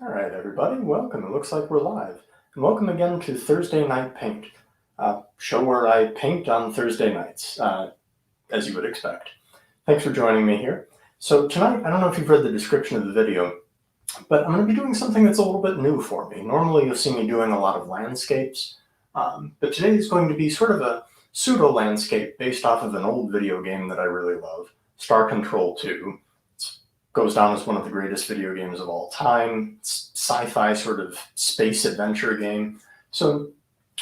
All right, everybody, welcome. It looks like we're live. And welcome again to Thursday Night Paint, a show where I paint on Thursday nights, as you would expect. Thanks for joining me here. So tonight, I don't know if you've read the description of the video, but I'm going to be doing something that's a little bit new for me. Normally, you'll see me doing a lot of landscapes, but today is going to be sort of a pseudo-landscape based off of an old video game that I really love, Star Control 2. Goes down as one of the greatest video games of all time. It's sci-fi sort of space adventure game. So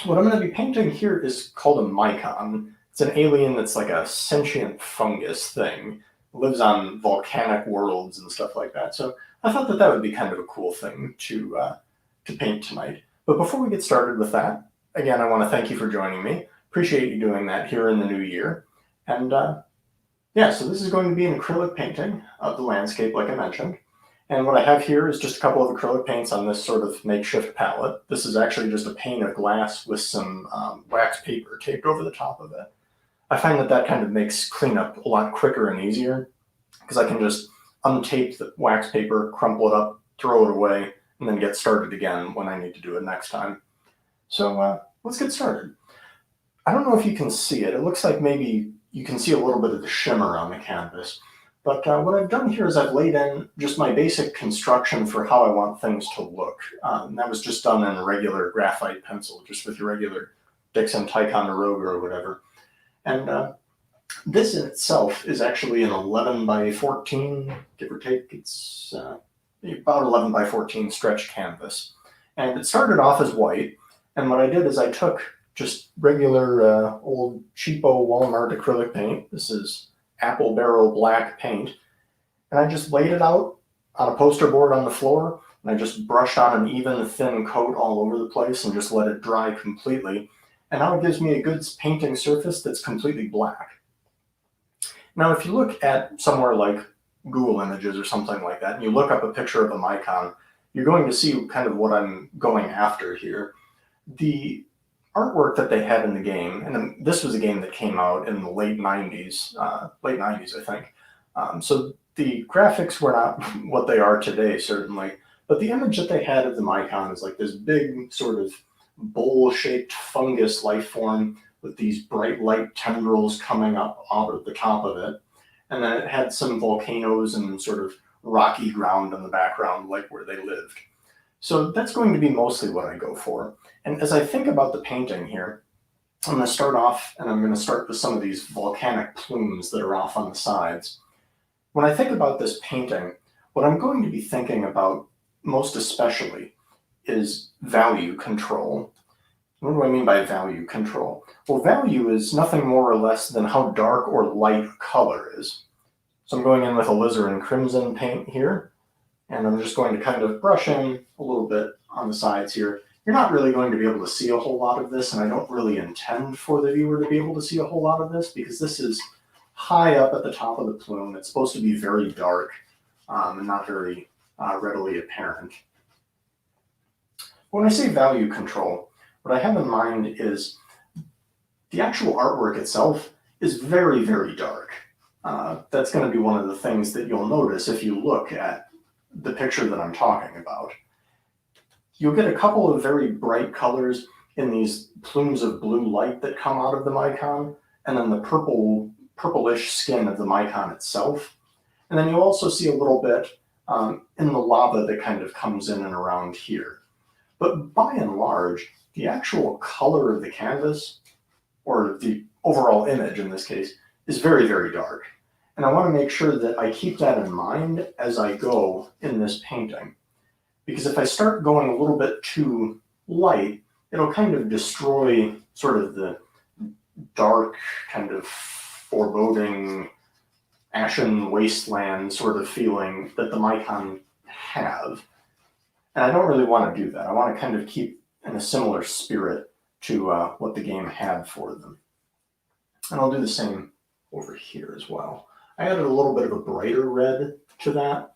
what I'm going to be painting here is called a Mycon. It's an alien that's like a sentient fungus thing. It lives on volcanic worlds and stuff like that. So I thought that would be kind of a cool thing to paint tonight. But before we get started with that, again, I want to thank you for joining me. Appreciate you doing that here in the new year. And yeah, so this is going to be an acrylic painting of the landscape, like I mentioned. And what I have here is just a couple of acrylic paints on this sort of makeshift palette. This is actually just a pane of glass with some wax paper taped over the top of it. I find that kind of makes cleanup a lot quicker and easier because I can just untape the wax paper, crumple it up, throw it away, and then get started again when I need to do it next time. So let's get started. I don't know if you can see it. It looks like maybe you can see a little bit of the shimmer on the canvas. But what I've done here is I've laid in just my basic construction for how I want things to look. And that was just done in a regular graphite pencil, just with your regular Dixon Ticonderoga or whatever. And this in itself is actually an 11 by 14, give or take. It's about 11 by 14 stretch canvas. And it started off as white. And what I did is I took just regular old cheapo Walmart acrylic paint. This is apple barrel black paint. And I just laid it out on a poster board on the floor. And I just brushed on an even thin coat all over the place and just let it dry completely. And now it gives me a good painting surface that's completely black. Now, if you look at somewhere like Google Images or something like that, and you look up a picture of a Mycon, you're going to see kind of what I'm going after here. The artwork that they had in the game, and this was a game that came out in the late 90s, I think. So the graphics were not what they are today, certainly, but the image that they had of the Mycon is like this big sort of bowl-shaped fungus life form with these bright light tendrils coming up out of the top of it. And then it had some volcanoes and sort of rocky ground in the background, like where they lived. So that's going to be mostly what I go for. And as I think about the painting here, I'm going to start off, and I'm going to start with some of these volcanic plumes that are off on the sides. When I think about this painting, what I'm going to be thinking about most especially is value control. What do I mean by value control? Well, value is nothing more or less than how dark or light color is. So I'm going in with alizarin crimson paint here, and I'm just going to kind of brush in a little bit on the sides here. You're not really going to be able to see a whole lot of this, and I don't really intend for the viewer to be able to see a whole lot of this because this is high up at the top of the plume. It's supposed to be very dark and not very readily apparent. When I say value control, what I have in mind is the actual artwork itself is very, very dark. That's going to be one of the things that you'll notice if you look at the picture that I'm talking about. You'll get a couple of very bright colors in these plumes of blue light that come out of the Mycon, and then the purplish skin of the Mycon itself. And then you'll also see a little bit in the lava that kind of comes in and around here. But by and large, the actual color of the canvas, or the overall image in this case, is very, very dark. And I want to make sure that I keep that in mind as I go in this painting. Because if I start going a little bit too light, it'll kind of destroy sort of the dark, kind of foreboding, ashen wasteland sort of feeling that the Mycon have. And I don't really want to do that. I want to kind of keep in a similar spirit to what the game had for them. And I'll do the same over here as well. I added a little bit of a brighter red to that,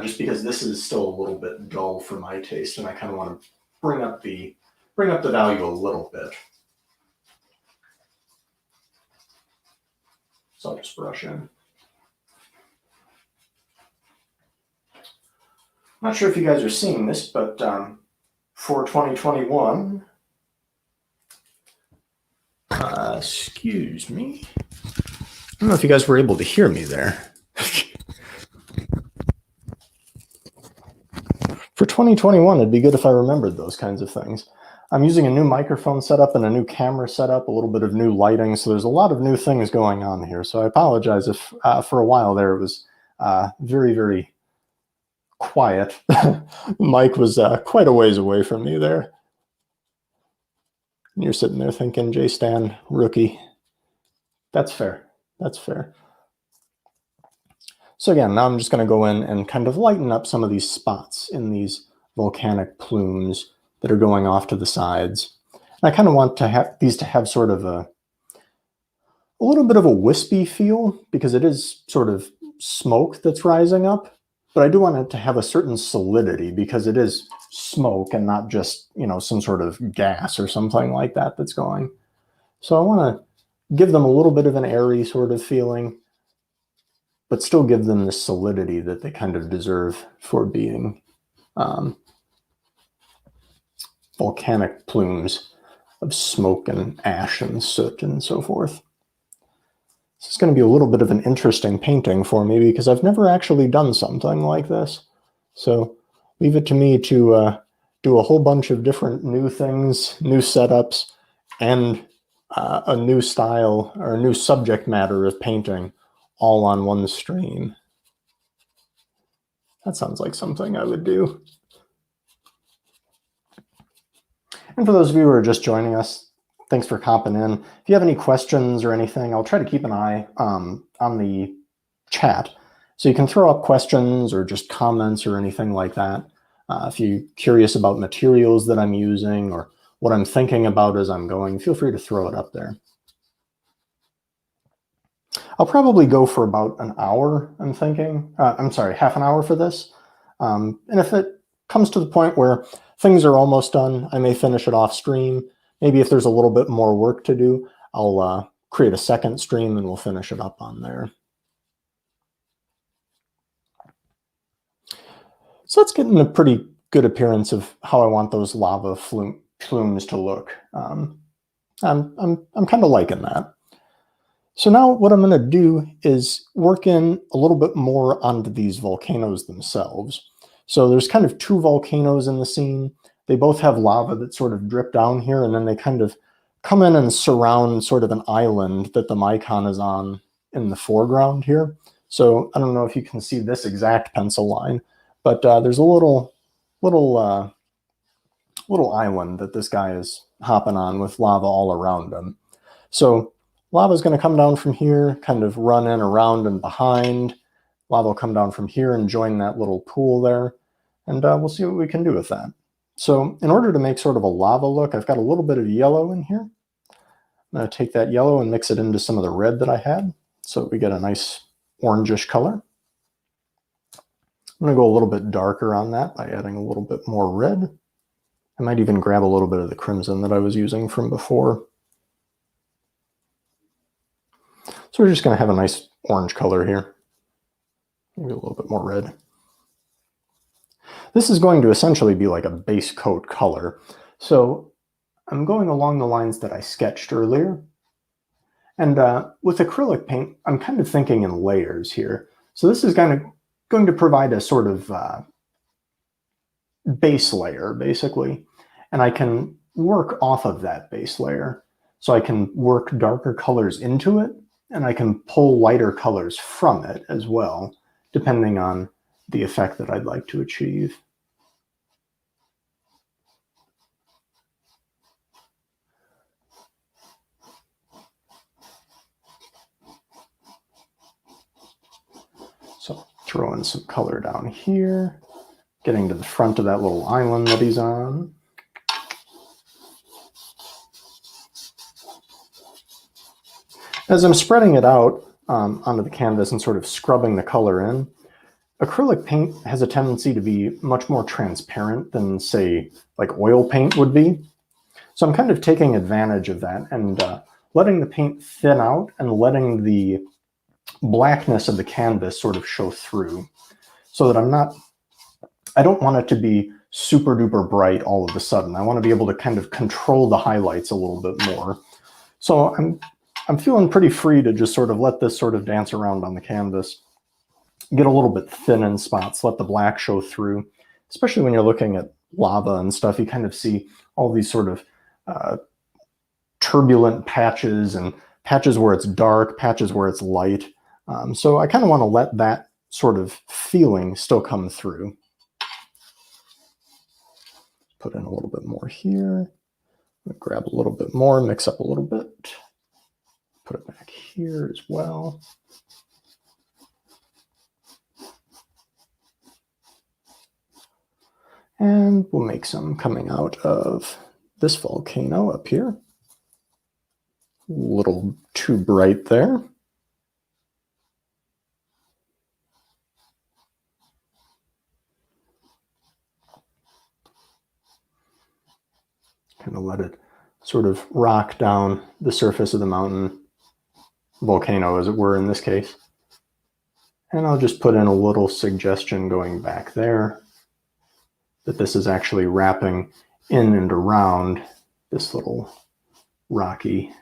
just because this is still a little bit dull for my taste, and I kind of want to bring up the value a little bit. So I'll just brush in. not sure if you guys are seeing this, but for 2021, excuse me. I don't know if you guys were able to hear me there. For 2021, it'd be good if I remembered those kinds of things. I'm using a new microphone setup and a new camera setup, a little bit of new lighting, so there's a lot of new things going on here. So I apologize if for a while there it was very, very quiet. Mike was quite a ways away from me there. And you're sitting there thinking, J-Stan, rookie. That's fair. That's fair. So again, now I'm just going to go in and kind of lighten up some of these spots in these volcanic plumes that are going off to the sides. And I kind of want to have these to have sort of a little bit of a wispy feel, because it is sort of smoke that's rising up, but I do want it to have a certain solidity because it is smoke and not just, you know, some sort of gas or something like that that's going. So I want to give them a little bit of an airy sort of feeling, but still give them the solidity that they kind of deserve for being volcanic plumes of smoke and ash and soot and so forth. This is going to be a little bit of an interesting painting for me because I've never actually done something like this. So leave it to me to do a whole bunch of different new things, new setups, and a new style or a new subject matter of painting all on one stream. That sounds like something I would do. And for those of you who are just joining us, thanks for hopping in. If you have any questions or anything, I'll try to keep an eye on the chat. So you can throw up questions or just comments or anything like that. If you're curious about materials that I'm using or what I'm thinking about as I'm going, feel free to throw it up there. I'll probably go for about an hour, I'm thinking. I'm sorry, half an hour for this. And if it comes to the point where things are almost done, I may finish it off stream. Maybe if there's a little bit more work to do, I'll create a second stream and we'll finish it up on there. So that's getting a pretty good appearance of how I want those lava plumes to look. I'm kind of liking that. So now what I'm going to do is work in a little bit more onto these volcanoes themselves. So there's kind of two volcanoes in the scene. They both have lava that sort of drip down here, and then they kind of come in and surround sort of an island that the Mycon is on in the foreground here. So I don't know if you can see this exact pencil line, but there's a little island that this guy is hopping on with lava all around him. So lava is going to come down from here, kind of run in around and behind. Lava will come down from here and join that little pool there. And we'll see what we can do with that. So in order to make sort of a lava look, I've got a little bit of yellow in here. I'm going to take that yellow and mix it into some of the red that I had so we get a nice orangish color. I'm going to go a little bit darker on that by adding a little bit more red. I might even grab a little bit of the crimson that I was using from before. So we're just going to have a nice orange color here. Maybe a little bit more red. This is going to essentially be like a base coat color. So I'm going along the lines that I sketched earlier. And with acrylic paint, I'm kind of thinking in layers here. So this is going to provide a sort of base layer, basically. And I can work off of that base layer. So I can work darker colors into it, and I can pull lighter colors from it as well, depending on the effect that I'd like to achieve. So throw in some color down here, getting to the front of that little island that he's on. As I'm spreading it out onto the canvas and sort of scrubbing the color in, acrylic paint has a tendency to be much more transparent than, say, like oil paint would be. So I'm kind of taking advantage of that and letting the paint thin out and letting the blackness of the canvas sort of show through, so that I'm not I don't want it to be super duper bright all of a sudden. I want to be able to kind of control the highlights a little bit more. So I'm feeling pretty free to just sort of let this sort of dance around on the canvas, get a little bit thin in spots, let the black show through, especially when you're looking at lava and stuff. You kind of see all these sort of turbulent patches and patches where it's dark, patches where it's light. So I kind of want to let that sort of feeling still come through. Put in a little bit more here. Grab a little bit more, mix up a little bit. Put it back here as well. And we'll make some coming out of this volcano up here. A little too bright there. Kind of let it sort of rock down the surface of the mountain, volcano as it were in this case. And I'll just put in a little suggestion going back there that this is actually wrapping in and around this little rocky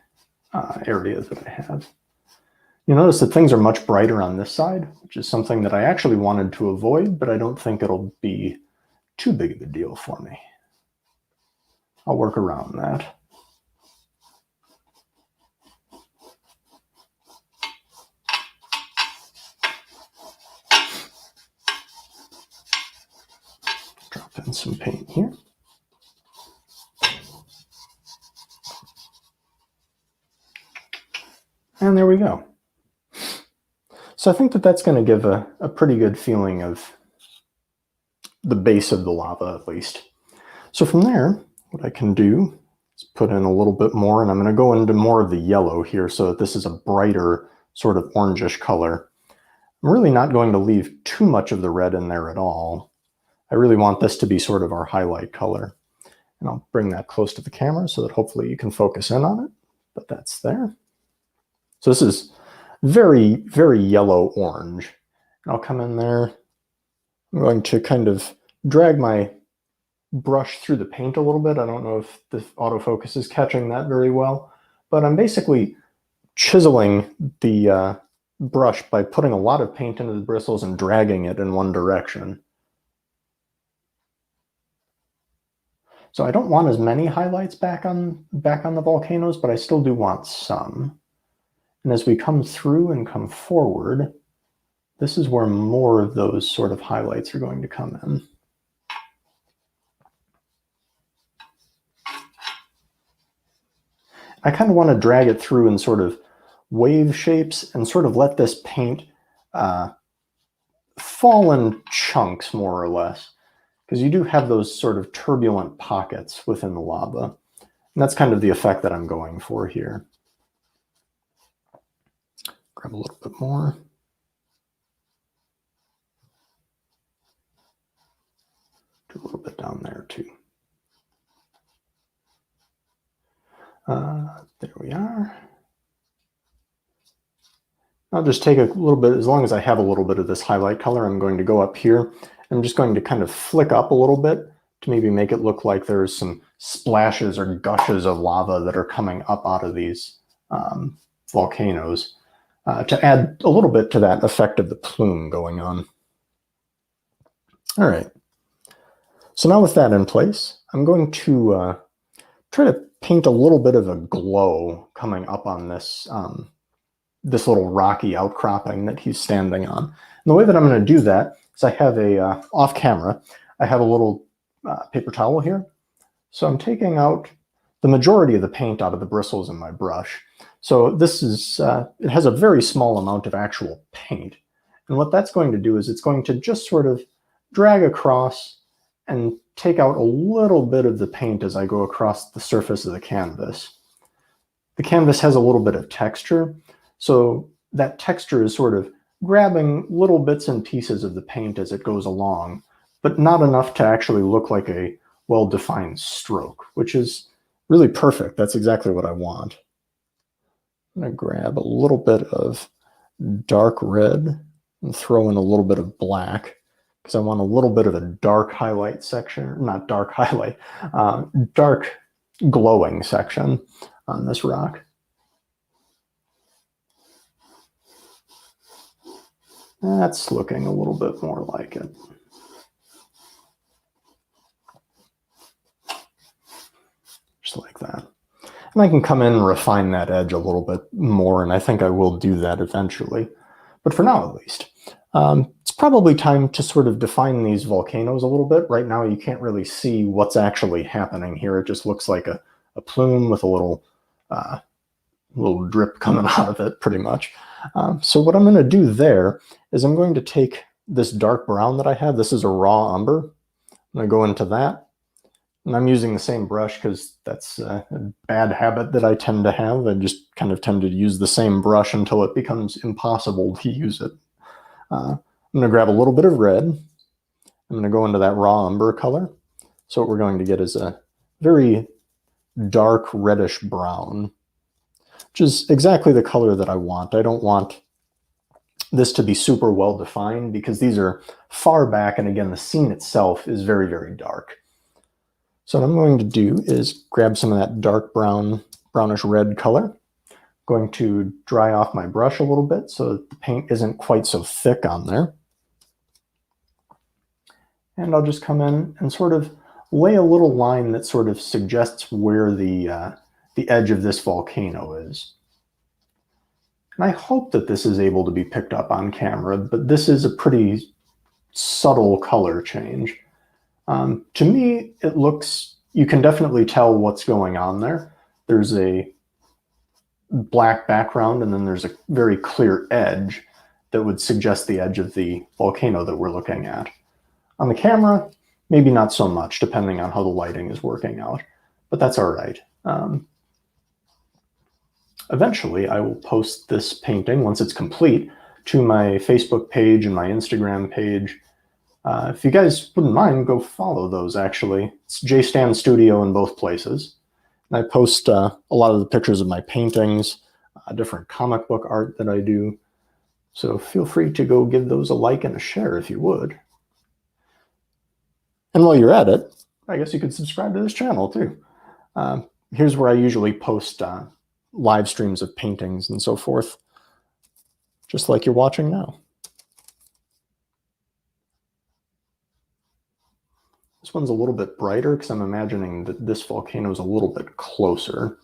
area that I have. You notice that things are much brighter on this side, which is something that I actually wanted to avoid, but I don't think it'll be too big of a deal for me. I'll work around that. Drop in some paint here. And there we go. So I think that that's going to give a pretty good feeling of the base of the lava, at least. So from there, what I can do is put in a little bit more, and I'm going to go into more of the yellow here so that this is a brighter sort of orangish color. I'm really not going to leave too much of the red in there at all. I really want this to be sort of our highlight color. And I'll bring that close to the camera so that hopefully you can focus in on it, but that's there. So this is very, very yellow orange. And I'll come in there. I'm going to kind of drag my brush through the paint a little bit. I don't know if the autofocus is catching that very well, but I'm basically chiseling the brush by putting a lot of paint into the bristles and dragging it in one direction. So I don't want as many highlights back on the volcanoes, but I still do want some. And as we come through and come forward, this is where more of those sort of highlights are going to come in. I kind of want to drag it through in sort of wave shapes and sort of let this paint fall in chunks, more or less, because you do have those sort of turbulent pockets within the lava. And that's kind of the effect that I'm going for here. Grab a little bit more. Do a little bit down there too. There we are. I'll just take a little bit, as long as I have a little bit of this highlight color, I'm going to go up here. I'm just going to kind of flick up a little bit to maybe make it look like there's some splashes or gushes of lava that are coming up out of these volcanoes to add a little bit to that effect of the plume going on. All right. So now with that in place, I'm going to try to paint a little bit of a glow coming up on this this little rocky outcropping that he's standing on. And the way that I'm going to do that is I have a off camera, I have a little paper towel here. So I'm taking out the majority of the paint out of the bristles in my brush. So this is, it has a very small amount of actual paint. And what that's going to do is it's going to just sort of drag across and take out a little bit of the paint as I go across the surface of the canvas. The canvas has a little bit of texture, so that texture is sort of grabbing little bits and pieces of the paint as it goes along, but not enough to actually look like a well-defined stroke, which is really perfect. That's exactly what I want. I'm going to grab a little bit of dark red and throw in a little bit of black because I want a little bit of a dark highlight section, not dark highlight, dark glowing section on this rock. That's looking a little bit more like it. Just like that. And I can come in and refine that edge a little bit more, and I think I will do that eventually. But for now, at least, it's probably time to sort of define these volcanoes a little bit. Right now, you can't really see what's actually happening here. It just looks like a plume with a little drip coming out of it, pretty much. So what I'm going to do there is I'm going to take this dark brown that I have. This is a raw umber. I'm going to go into that. And I'm using the same brush because that's a bad habit that I tend to have. I just kind of tend to use the same brush until it becomes impossible to use it. I'm going to grab a little bit of red. I'm going to go into that raw umber color. So what we're going to get is a very dark reddish brown, which is exactly the color that I want. I don't want this to be super well defined because these are far back, and again, the scene itself is very, very dark. So what I'm going to do is grab some of that dark brown, brownish red color. I'm going to dry off my brush a little bit so that the paint isn't quite so thick on there. And I'll just come in and sort of lay a little line that sort of suggests where the edge of this volcano is. And I hope that this is able to be picked up on camera, but this is a pretty subtle color change. To me, it looks, you can definitely tell what's going on there. There's a black background, and then there's a very clear edge that would suggest the edge of the volcano that we're looking at. On the camera, maybe not so much, depending on how the lighting is working out, but that's all right. Eventually, I will post this painting, once it's complete, to my Facebook page and my Instagram page. If you guys wouldn't mind, go follow those, actually. It's JStan Studio in both places. And I post a lot of the pictures of my paintings, different comic book art that I do. So feel free to go give those a like and a share if you would. And while you're at it, I guess you could subscribe to this channel too. Here's where I usually post live streams of paintings and so forth, just like you're watching now. This one's a little bit brighter because I'm imagining that this volcano is a little bit closer.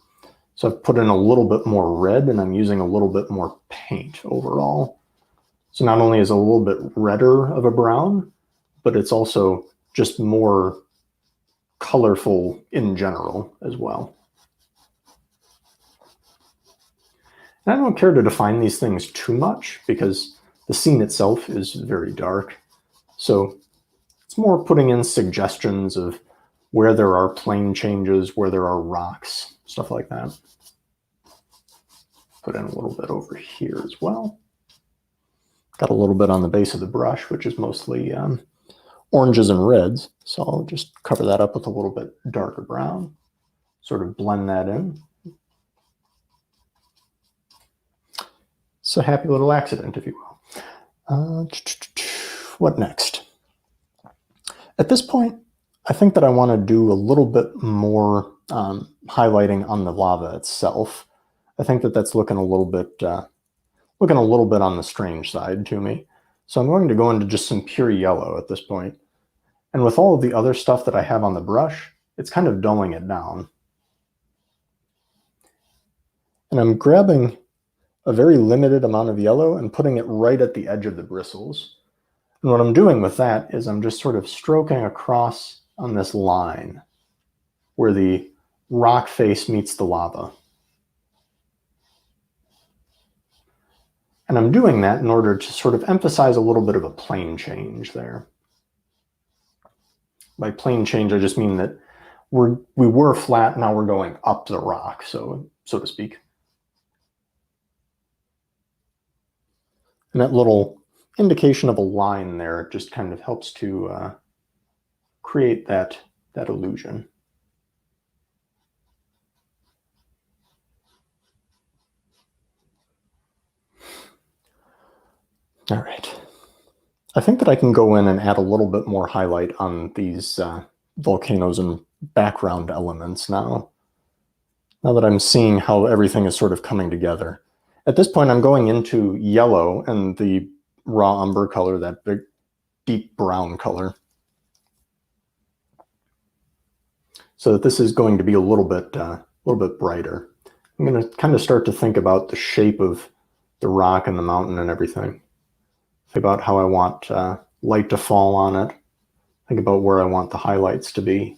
So I've put in a little bit more red, and I'm using a little bit more paint overall. So not only is it a little bit redder of a brown, but it's also just more colorful in general as well. And I don't care to define these things too much because the scene itself is very dark. So it's more putting in suggestions of where there are plane changes, where there are rocks, stuff like that. Put in a little bit over here as well. Got a little bit on the base of the brush, which is mostly oranges and reds. So I'll just cover that up with a little bit darker brown, sort of blend that in. It's a happy little accident, if you will. What next? At this point, I think that I want to do a little bit more highlighting on the lava itself. I think that that's looking a little bit on the strange side to me. So I'm going to go into just some pure yellow at this point. And with all of the other stuff that I have on the brush, it's kind of dulling it down. And I'm grabbing a very limited amount of yellow and putting it right at the edge of the bristles. And what I'm doing with that is I'm just sort of stroking across on this line where the rock face meets the lava. And I'm doing that in order to sort of emphasize a little bit of a plane change there. By plane change, I just mean that we were flat, now we're going up the rock, so to speak. And that little indication of a line there just kind of helps to create that illusion. All right. I think that I can go in and add a little bit more highlight on these volcanoes and background elements now that I'm seeing how everything is sort of coming together. At this point, I'm going into yellow and the raw umber color, that big, deep brown color, so that this is going to be a little bit brighter. I'm going to kind of start to think about the shape of the rock and the mountain and everything. Think about how I want light to fall on it. Think about where I want the highlights to be.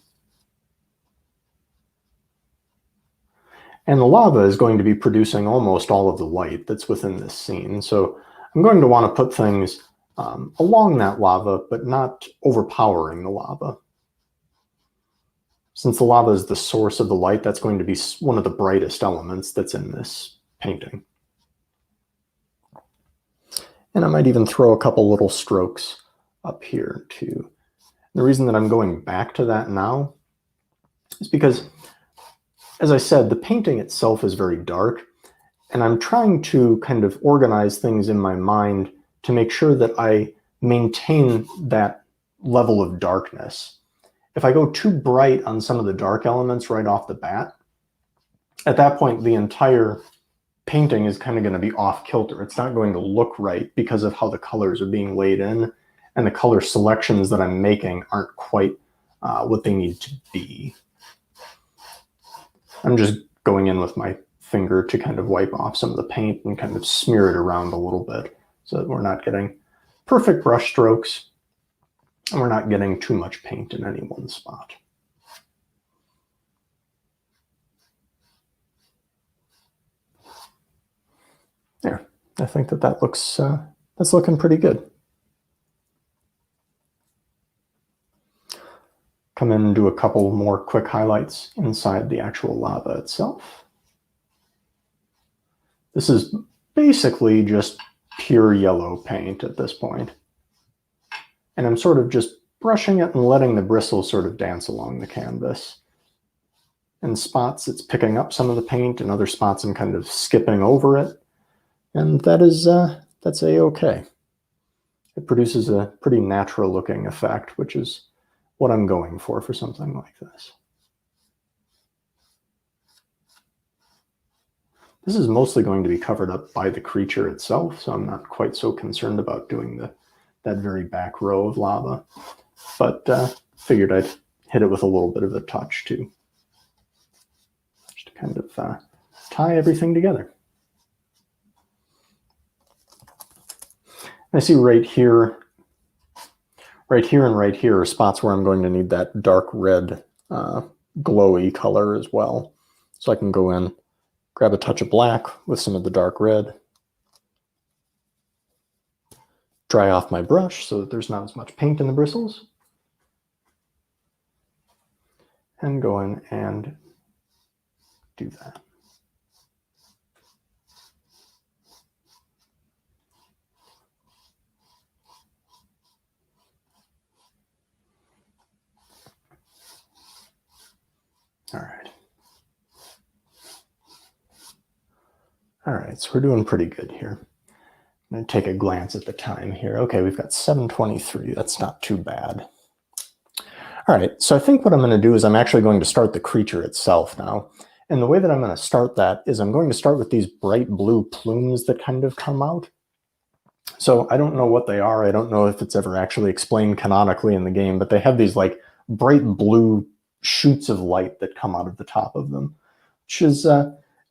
And the lava is going to be producing almost all of the light that's within this scene. So I'm going to want to put things along that lava, but not overpowering the lava. Since the lava is the source of the light, that's going to be one of the brightest elements that's in this painting. And I might even throw a couple little strokes up here too. The reason that I'm going back to that now is because, as I said, the painting itself is very dark, and I'm trying to kind of organize things in my mind to make sure that I maintain that level of darkness. If I go too bright on some of the dark elements right off the bat, at that point the entire painting is kind of going to be off kilter. It's not going to look right because of how the colors are being laid in, and the color selections that I'm making aren't quite what they need to be. I'm just going in with my finger to kind of wipe off some of the paint and kind of smear it around a little bit so that we're not getting perfect brush strokes and we're not getting too much paint in any one spot. There, I think that looks, that's looking pretty good. Come in and do a couple more quick highlights inside the actual lava itself. This is basically just pure yellow paint at this point. And I'm sort of just brushing it and letting the bristles sort of dance along the canvas. In spots, it's picking up some of the paint, and other spots I'm kind of skipping over it. And that is, that's a-okay. It produces a pretty natural looking effect, which is what I'm going for something like this. This is mostly going to be covered up by the creature itself, so I'm not quite so concerned about doing that very back row of lava, but figured I'd hit it with a little bit of a touch too, just to kind of tie everything together. I see right here and right here are spots where I'm going to need that dark red glowy color as well. So I can go in, grab a touch of black with some of the dark red, dry off my brush so that there's not as much paint in the bristles, and go in and do that. All right. All right, so we're doing pretty good here. I'm going to take a glance at the time here. Okay, we've got 7:23. That's not too bad. All right, so I think what I'm going to do is I'm actually going to start the creature itself now. And the way that I'm going to start that is I'm going to start with these bright blue plumes that kind of come out. So I don't know what they are. I don't know if it's ever actually explained canonically in the game, but they have these like bright blue shoots of light that come out of the top of them, which is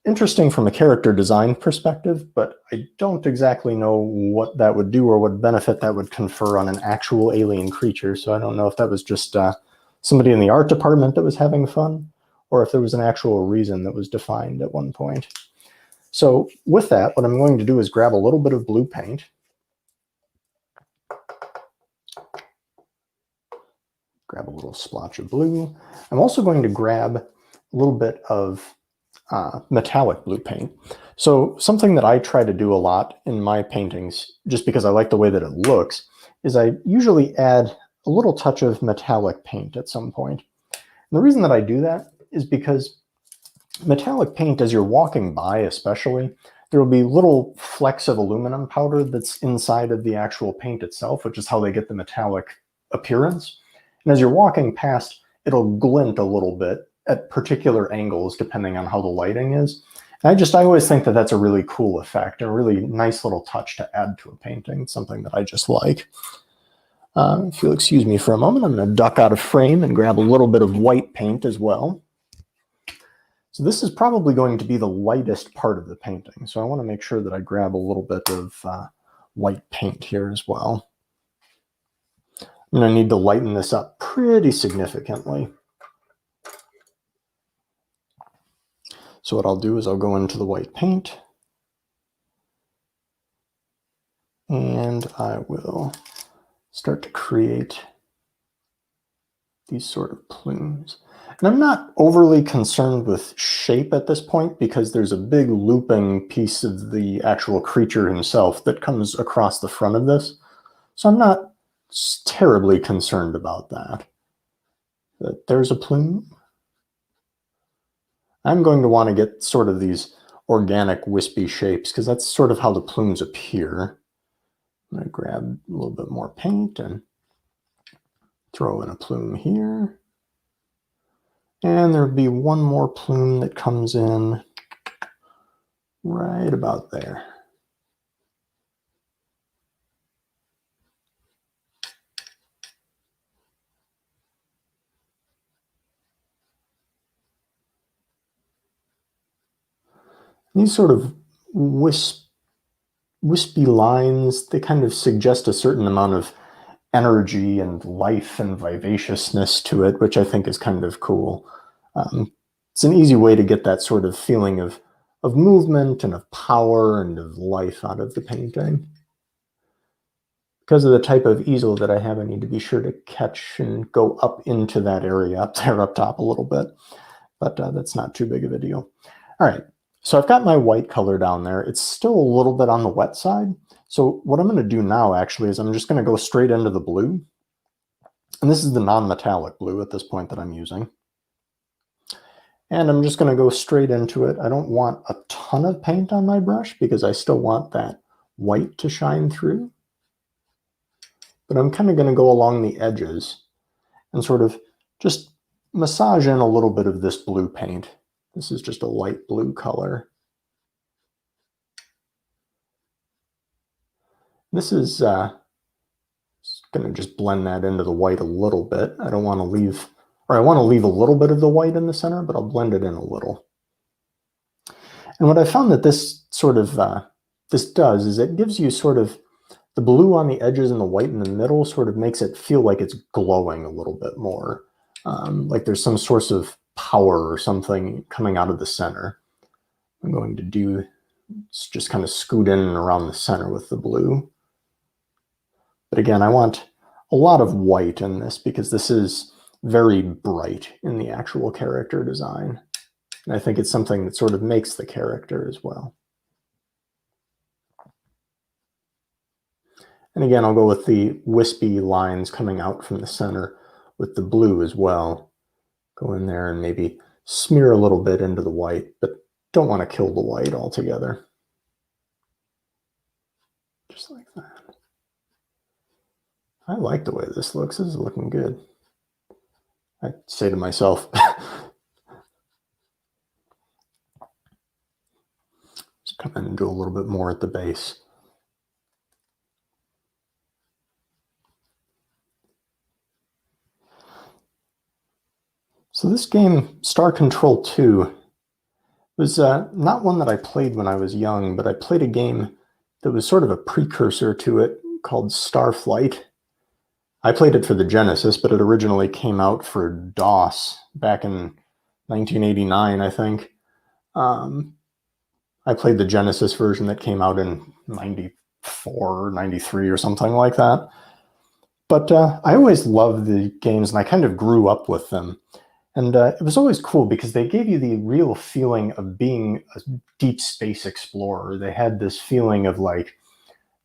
interesting from a character design perspective, but I don't exactly know what that would do or what benefit that would confer on an actual alien creature. So I don't know if that was just somebody in the art department that was having fun, or if there was an actual reason that was defined at one point. So with that, what I'm going to do is grab a little bit of blue paint. Grab a little splotch of blue. I'm also going to grab a little bit of metallic blue paint. So something that I try to do a lot in my paintings, just because I like the way that it looks, is I usually add a little touch of metallic paint at some point. And the reason that I do that is because metallic paint, as you're walking by especially, there will be little flecks of aluminum powder that's inside of the actual paint itself, which is how they get the metallic appearance. And as you're walking past, it'll glint a little bit at particular angles depending on how the lighting is. And I always think that that's a really cool effect, a really nice little touch to add to a painting. It's something that I just like. If you'll excuse me for a moment, I'm going to duck out of frame and grab a little bit of white paint as well. So this is probably going to be the lightest part of the painting. So I want to make sure that I grab a little bit of white paint here as well. I'm going to need to lighten this up pretty significantly. So what I'll do is I'll go into the white paint and I will start to create these sort of plumes. And I'm not overly concerned with shape at this point because there's a big looping piece of the actual creature himself that comes across the front of this. So I'm not terribly concerned about that. But there's a plume. I'm going to want to get sort of these organic wispy shapes because that's sort of how the plumes appear. I'm going to grab a little bit more paint and throw in a plume here. And there'll be one more plume that comes in right about there. These sort of wispy lines, they kind of suggest a certain amount of energy and life and vivaciousness to it, which I think is kind of cool. It's an easy way to get that sort of feeling of movement and of power and of life out of the painting. Because of the type of easel that I have, I need to be sure to catch and go up into that area up there up top a little bit, but that's not too big of a deal. All right, so I've got my white color down there. It's still a little bit on the wet side. So what I'm going to do now actually is I'm just going to go straight into the blue. And this is the non-metallic blue at this point that I'm using. And I'm just going to go straight into it. I don't want a ton of paint on my brush because I still want that white to shine through. But I'm kind of going to go along the edges and sort of just massage in a little bit of this blue paint. This is just a light blue color. This is going to just blend that into the white a little bit. I don't want to leave, or I want to leave a little bit of the white in the center, but I'll blend it in a little. And what I found that this sort of, this does is it gives you sort of the blue on the edges and the white in the middle sort of makes it feel like it's glowing a little bit more. Like there's some source of power or something coming out of the center. I'm going to do, just kind of scoot in and around the center with the blue. But again, I want a lot of white in this because this is very bright in the actual character design. And I think it's something that sort of makes the character as well. And again, I'll go with the wispy lines coming out from the center with the blue as well. Go in there and maybe smear a little bit into the white, but don't want to kill the white altogether. Just like that. I like the way this looks. This is looking good. I say to myself, just come in and do a little bit more at the base. So this game, Star Control 2, was not one that I played when I was young, but I played a game that was sort of a precursor to it called Starflight. I played it for the Genesis, but it originally came out for DOS back in 1989, I think. I played the Genesis version that came out in 94 or 93 or something like that. But I always loved the games, and I kind of grew up with them. And it was always cool because they gave you the real feeling of being a deep space explorer. They had this feeling of like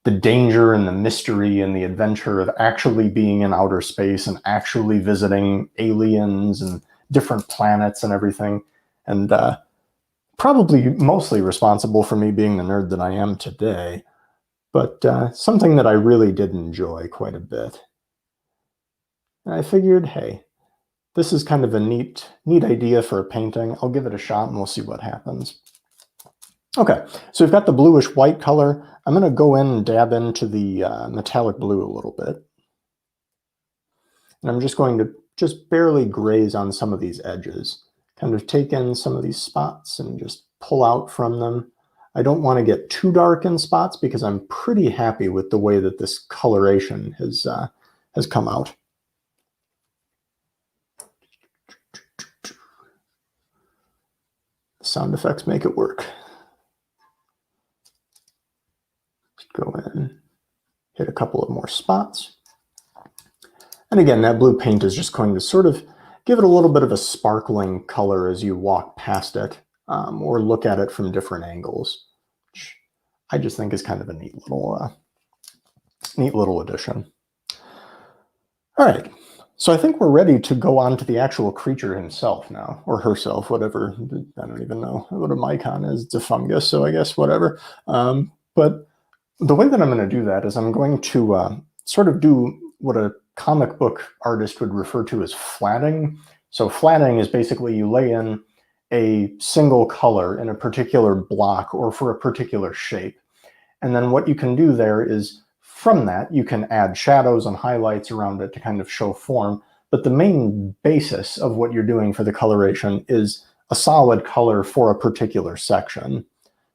the danger and the mystery and the adventure of actually being in outer space and actually visiting aliens and different planets and everything. And probably mostly responsible for me being the nerd that I am today, but something that I really did enjoy quite a bit. And I figured, hey, this is kind of a neat idea for a painting. I'll give it a shot and we'll see what happens. Okay, so we've got the bluish white color. I'm going to go in and dab into the metallic blue a little bit. And I'm just going to just barely graze on some of these edges. Kind of take in some of these spots and just pull out from them. I don't want to get too dark in spots because I'm pretty happy with the way that this coloration has come out. Sound effects make it work. Just go in, hit a couple of more spots. And again, that blue paint is just going to sort of give it a little bit of a sparkling color as you walk past it or look at it from different angles, which I just think is kind of a neat little addition. All right, so I think we're ready to go on to the actual creature himself now, or herself, whatever. I don't even know what a Mycon is. It's a fungus, so I guess whatever. But the way that I'm going to do that is I'm going to sort of do what a comic book artist would refer to as flatting. So flatting is basically you lay in a single color in a particular block or for a particular shape. And then what you can do there is from that, you can add shadows and highlights around it to kind of show form. But the main basis of what you're doing for the coloration is a solid color for a particular section.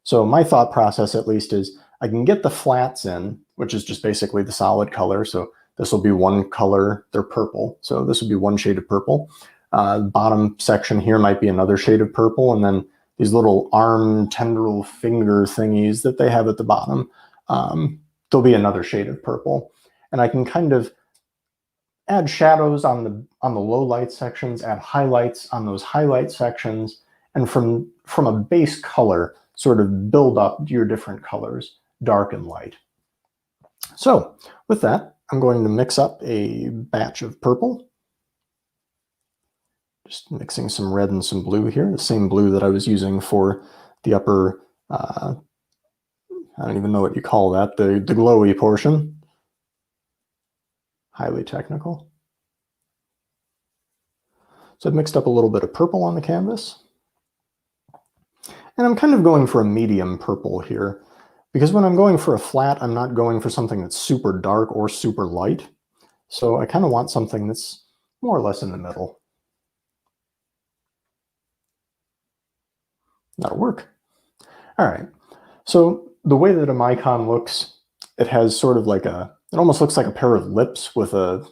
So my thought process, at least, is I can get the flats in, which is just basically the solid color. So this will be one color, they're purple. So this would be one shade of purple. Bottom section here might be another shade of purple. And then these little arm, tendril, finger thingies that they have at the bottom, there'll be another shade of purple. And I can kind of add shadows on the low light sections, add highlights on those highlight sections, and from a base color, sort of build up your different colors, dark and light. So with that, I'm going to mix up a batch of purple. Just mixing some red and some blue here, the same blue that I was using for the upper, I don't even know what you call that, the glowy portion. Highly technical. So I've mixed up a little bit of purple on the canvas. And I'm kind of going for a medium purple here, because when I'm going for a flat, I'm not going for something that's super dark or super light. So I kind of want something that's more or less in the middle. That'll work. All right. So the way that a Mycon looks, it has sort of like it almost looks like a pair of lips with a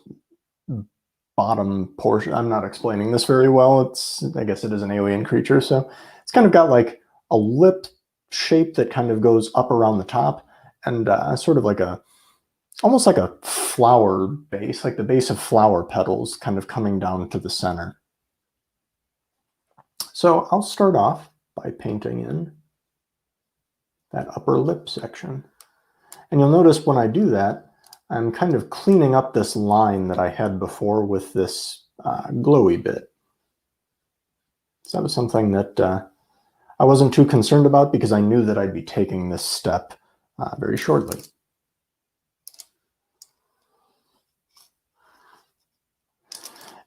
bottom portion. I'm not explaining this very well. I guess it is an alien creature. So it's kind of got like a lip shape that kind of goes up around the top and sort of like almost like a flower base, like the base of flower petals kind of coming down to the center. So I'll start off by painting in that upper lip section. And you'll notice when I do that, I'm kind of cleaning up this line that I had before with this glowy bit. So that was something that I wasn't too concerned about because I knew that I'd be taking this step very shortly.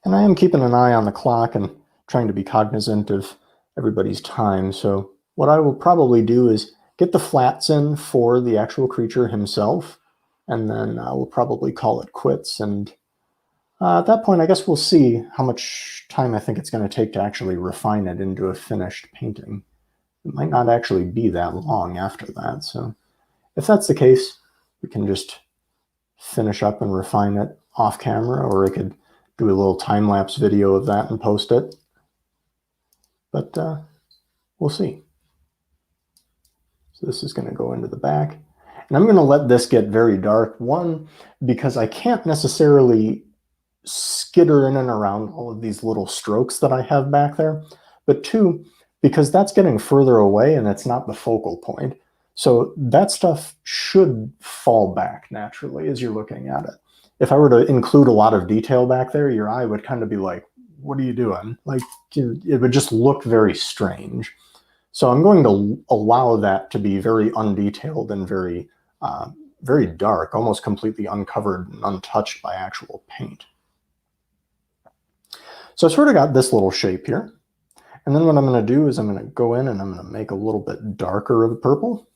And I am keeping an eye on the clock and trying to be cognizant of everybody's time. So what I will probably do is get the flats in for the actual creature himself, and then we'll probably call it quits. And at that point, I guess we'll see how much time I think it's going to take to actually refine it into a finished painting. It might not actually be that long after that. So if that's the case, we can just finish up and refine it off camera, or I could do a little time-lapse video of that and post it. But we'll see. So this is going to go into the back. And I'm going to let this get very dark. One, because I can't necessarily skitter in and around all of these little strokes that I have back there. But two, because that's getting further away and it's not the focal point. So that stuff should fall back naturally as you're looking at it. If I were to include a lot of detail back there, your eye would kind of be like, what are you doing? Like, it would just look very strange. So I'm going to allow that to be very undetailed and very, very dark, almost completely uncovered and untouched by actual paint. So I sort of got this little shape here. And then what I'm going to do is I'm going to go in and I'm going to make a little bit darker of the purple.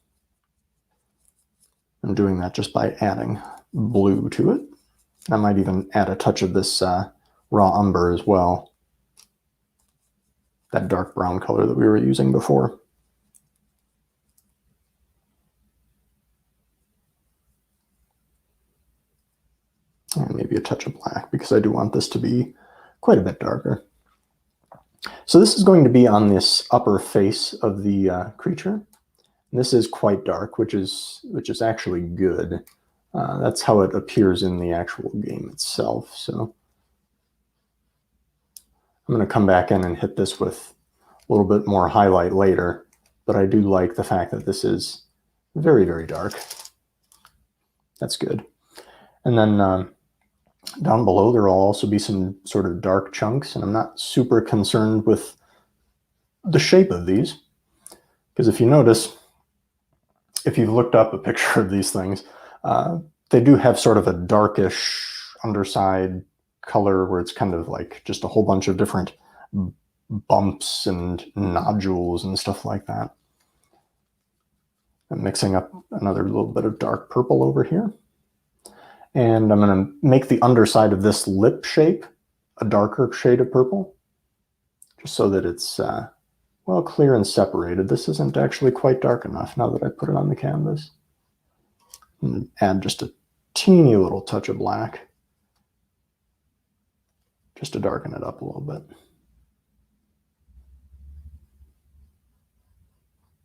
I'm doing that just by adding blue to it. I might even add a touch of this raw umber as well. That dark brown color that we were using before. And maybe a touch of black, because I do want this to be quite a bit darker. So this is going to be on this upper face of the creature. And this is quite dark, which is actually good. That's how it appears in the actual game itself. So I'm going to come back in and hit this with a little bit more highlight later, but I do like the fact that this is very, very dark. That's good. And then down below there will also be some sort of dark chunks, and I'm not super concerned with the shape of these, because if you notice, if you've looked up a picture of these things, they do have sort of a darkish underside color where it's kind of like just a whole bunch of different bumps and nodules and stuff like that. I'm mixing up another little bit of dark purple over here. And I'm going to make the underside of this lip shape a darker shade of purple, just so that it's, well, clear and separated. This isn't actually quite dark enough now that I put it on the canvas. And add just a teeny little touch of black, just to darken it up a little bit.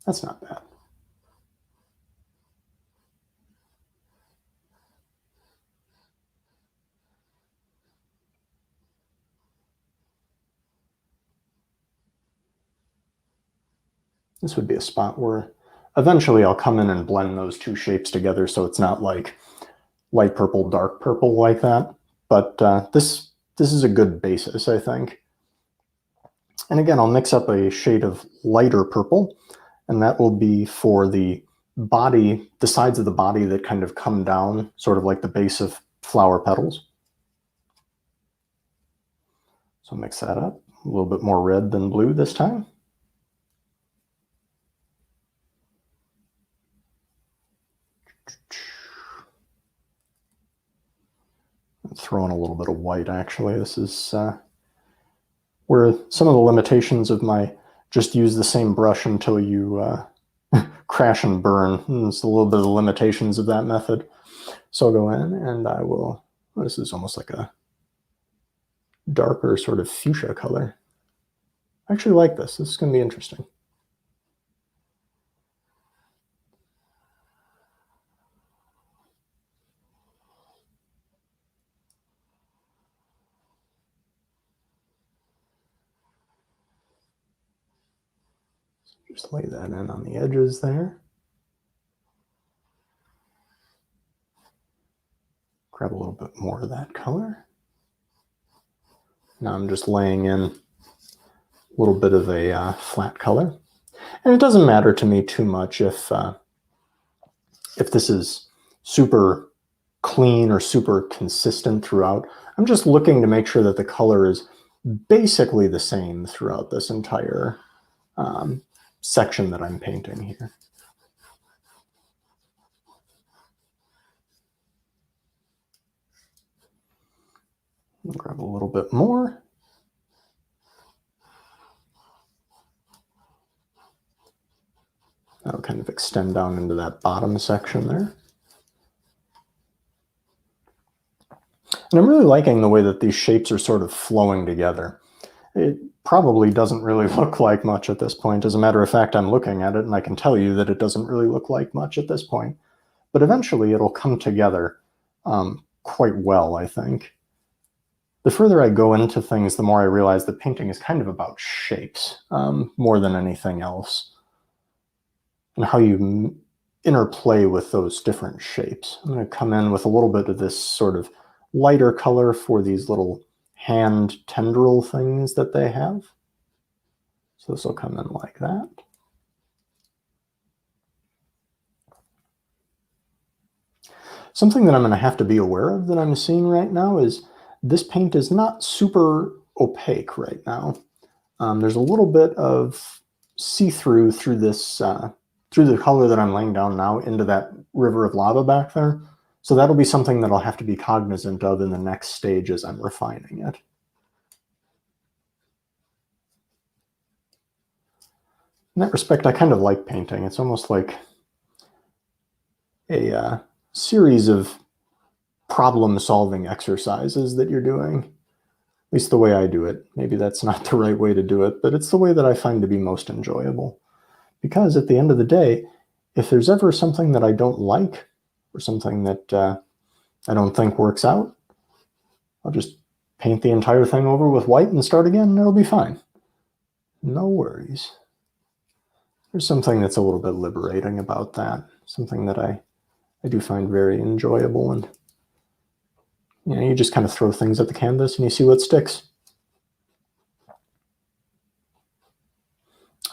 That's not bad. This would be a spot where eventually I'll come in and blend those two shapes together so it's not like light purple, dark purple like that. But this is a good basis, I think. And again, I'll mix up a shade of lighter purple, and that will be for the body, the sides of the body that kind of come down, sort of like the base of flower petals. So mix that up, a little bit more red than blue this time. I'm throwing a little bit of white, actually. This is where some of the limitations of my just use the same brush until you crash and burn. It's a little bit of the limitations of that method. So I'll go in and I will, this is almost like a darker sort of fuchsia color. I actually like this. This is going to be interesting. Just lay that in on the edges there. Grab a little bit more of that color. Now I'm just laying in a little bit of a flat color. And it doesn't matter to me too much if this is super clean or super consistent throughout. I'm just looking to make sure that the color is basically the same throughout this entire section that I'm painting here. I'll grab a little bit more. That'll kind of extend down into that bottom section there. And I'm really liking the way that these shapes are sort of flowing together. It probably doesn't really look like much at this point. As a matter of fact, I'm looking at it and I can tell you that it doesn't really look like much at this point. But eventually it'll come together quite well, I think. The further I go into things, the more I realize that painting is kind of about shapes more than anything else, and how you interplay with those different shapes. I'm going to come in with a little bit of this sort of lighter color for these little hand tendril things that they have. So this will come in like that. Something that I'm going to have to be aware of that I'm seeing right now is this paint is not super opaque right now. There's a little bit of see-through through this, through the color that I'm laying down now into that river of lava back there. So that'll be something that I'll have to be cognizant of in the next stage as I'm refining it. In that respect, I kind of like painting. It's almost like a series of problem-solving exercises that you're doing. At least the way I do it. Maybe that's not the right way to do it, but it's the way that I find to be most enjoyable. Because at the end of the day, if there's ever something that I don't like, or something that I don't think works out, I'll just paint the entire thing over with white and start again, and it'll be fine. No worries. There's something that's a little bit liberating about that. Something that I do find very enjoyable, and you just kind of throw things at the canvas and you see what sticks.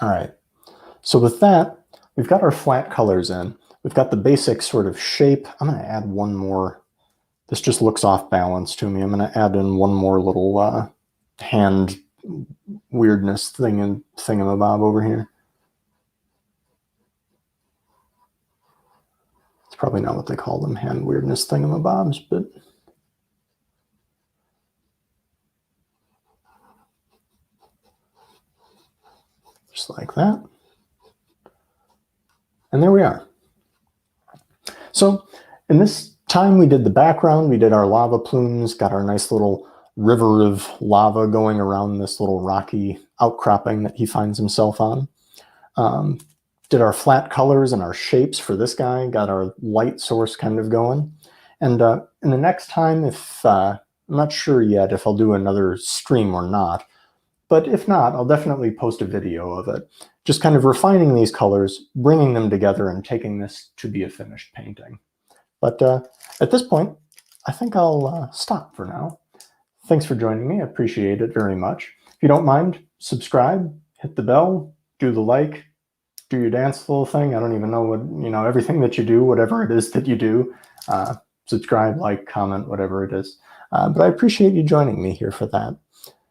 All right, so with that, we've got our flat colors in. We've got the basic sort of shape. I'm going to add one more. This just looks off balance to me. I'm going to add in one more little hand weirdness thingamabob over here. It's probably not what they call them, hand weirdness thingamabobs, but just like that. And there we are. So in this time we did the background, we did our lava plumes, got our nice little river of lava going around this little rocky outcropping that he finds himself on. Did our flat colors and our shapes for this guy, got our light source kind of going. And in the next time, if I'm not sure yet if I'll do another stream or not, but if not, I'll definitely post a video of it. Just kind of refining these colors, bringing them together, and taking this to be a finished painting. But at this point, I think I'll stop for now. Thanks for joining me. I appreciate it very much. If you don't mind, subscribe, hit the bell, do the like, do your dance little thing. I don't even know what, everything that you do, whatever it is that you do, subscribe, like, comment, whatever it is. But I appreciate you joining me here for that.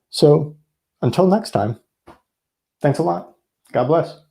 So until next time, thanks a lot. God bless.